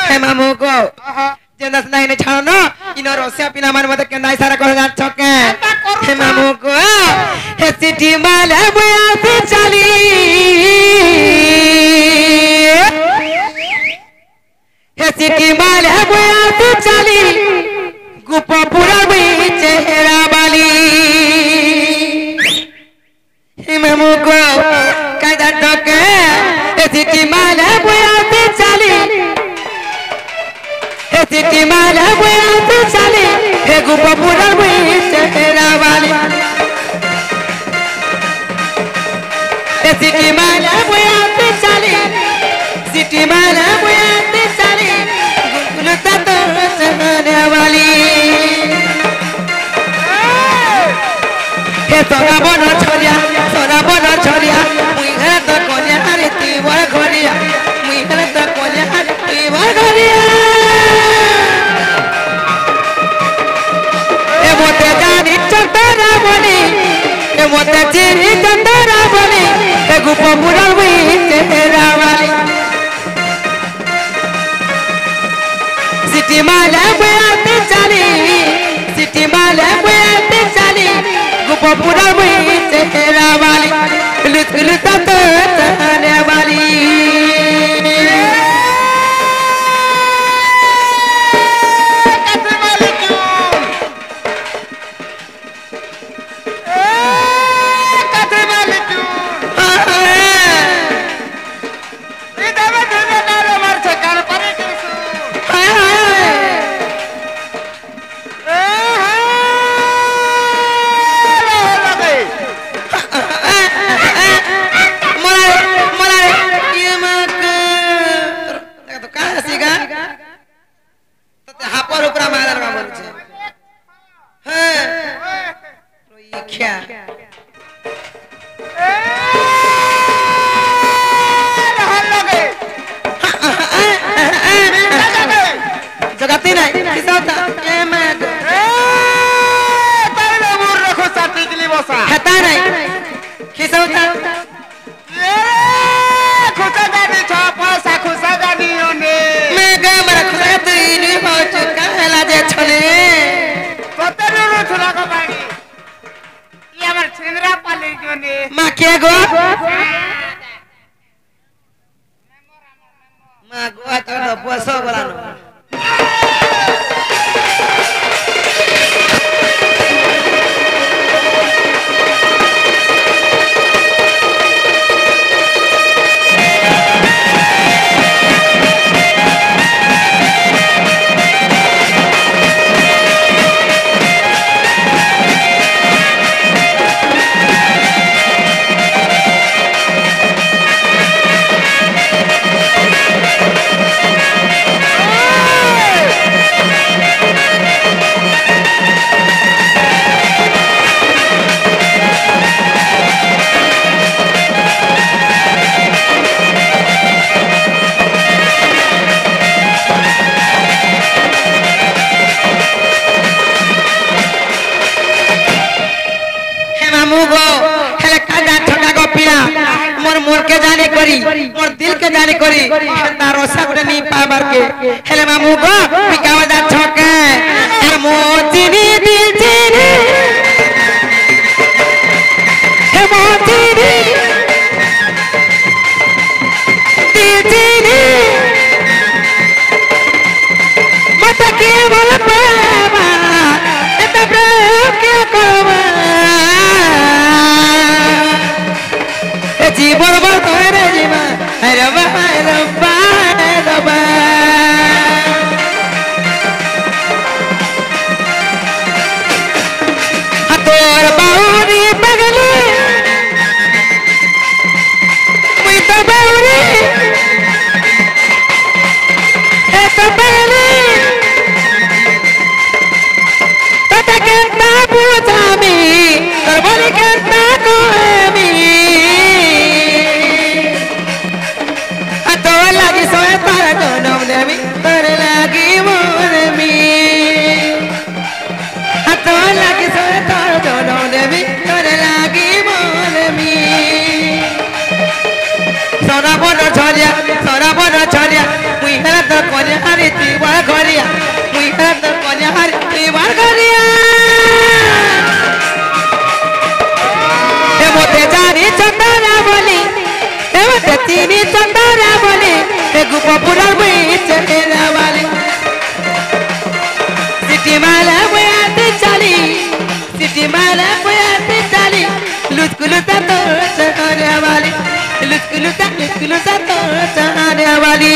हे मामू को जेंदा नहीं ने छानो ना इनो रोसिया पिना मान मत केंदा इशारा कर जा छके हे मामू को हे सिटी माल बुया से चली हे सिटी माल बुया से चली गुपपुरा में चेहरा वाली हे मामू को कायदा टके हे सिटी माल बुया से चली हे सिटी माल बुया से चली हे गुपपुरा में चेहरा वाली हे सिटी माल बुया से चली सिटी माल बुया से चली गुलता तो चहने वाली हे सोना बनो छोरिया मुई घर तो कोने हरे तू वर घरिया मुई घर तो कोने हरे तू वर घरिया ए मोते जानी चंदरा बनी ए मोते चीनी चंदरा बनी ए गुपपुरा में चेहरा वाली सिटी माला बुयाते चली सिटी माला बुयाते चली गुपपुरा में चेहरा वाली लुत्ता तो चहने वाली मोर के जाने करी मोर दिल के जाने करी तारो सकड़े नहीं पावर के हेले मामू गो पिकावा जा छके और मोतीनी दिल चीनी हे मोतीनी दिल चीनी मत के बोल पावा एत प्रेम के कोवा जीवन भर तोरे जीवन रबा रबा रबा কন্যাহারি তুই বড় ঘরিয়া মুই তো কন্যাহারি তুই বড় ঘরিয়া মতে জানি চন্দরা বলি মতে চিনি চন্দরা বলি গোপপুরার বই চেরা বলি সিটি মালা বয়াতে চালি সিটি মালা বয়াতে চালি লুচকুলুতা তো চরা বলি লুচকুলুতা তো চরা বলি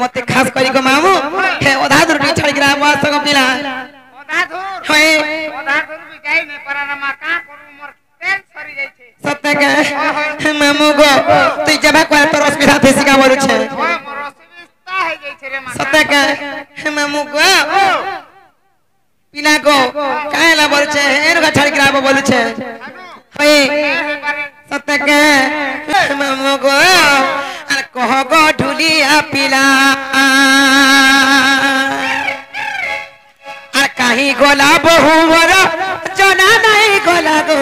मते खास करी को मामू हे ओधा दूर भी छड़ी गिरा बस को पिला ओधा दूर भी जाई ने परानमा का करू मोर तेल सरी जाई छे सत्य के मामू गो तू जबा को तोर असुविधा थे सिका बोलु छे मोर असुविधा है जाई छे रे मा सत्य के मामू गो पिला को काहेला बोल छे हेर गा छड़ी गिरा बोलु छे होय सत्य के मामू गो कह गो ढुलिया पिला और कहीं गोला बहु मोर जना नहीं गोला गो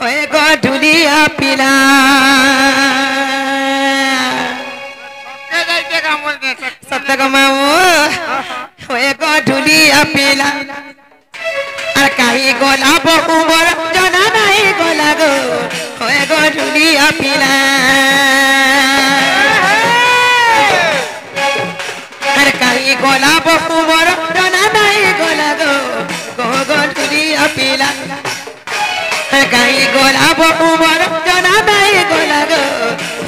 होए गो ढुलिया पिला सत्य को मामू होए गो ढुलिया पिला और कहीं गोला बहु मोर जना नहीं गोला गो होए गो ढुलिया पिला हर कहीं गोला बहु मोर जना नहीं गोला गो गो ढुलिया पिला हर कहीं गोला बहु मोर जना नहीं गोला गो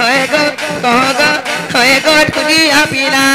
होए गो ढुलिया पिला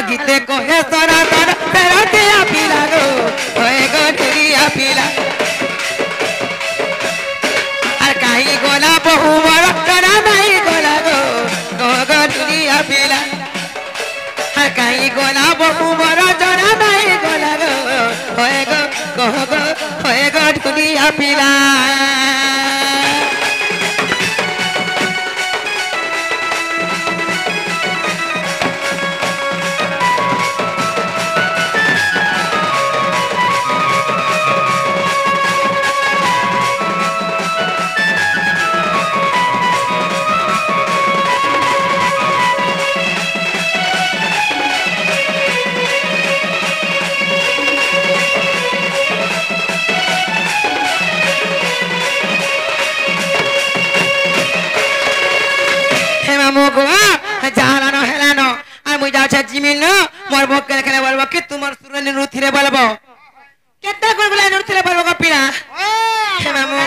गीते को है तोरा तोरा तेरा दिया पीला गो होए गो ढुलिया पीला और कहीं गोला बहु मोर तोरा नहीं गोला गो गो ढुलिया पीला और कहीं गोला बहु मोर तोरा नहीं गोला गो होए गो ढुलिया पीला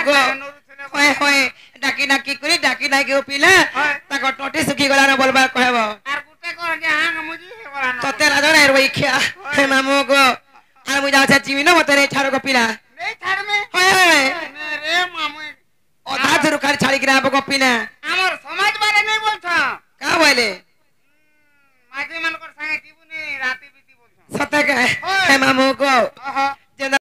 গো হয় হয় ডাকি ডাকি করে ডাকি ডাকি পিলা তাকে টটি শুকি গলা না বলবা কহব আর গুটে কর যে হাং মুজি বলা না তোতে রাজা রে রই খিয়া হে মামু গো আর মুই যাচ্ছে চিমিনো মতে রে ছাড় গো পিলা নেই ছাড় মে হয় হয় রে মামু অধা দূর খালি ছাড়ি গিরা গো পিনা আমার সমাজ বারে নেই বলছ কা বলে মাঝে মানকর সঙ্গে জীবনে রাতে বিতি বলছ সতে কে হে মামু গো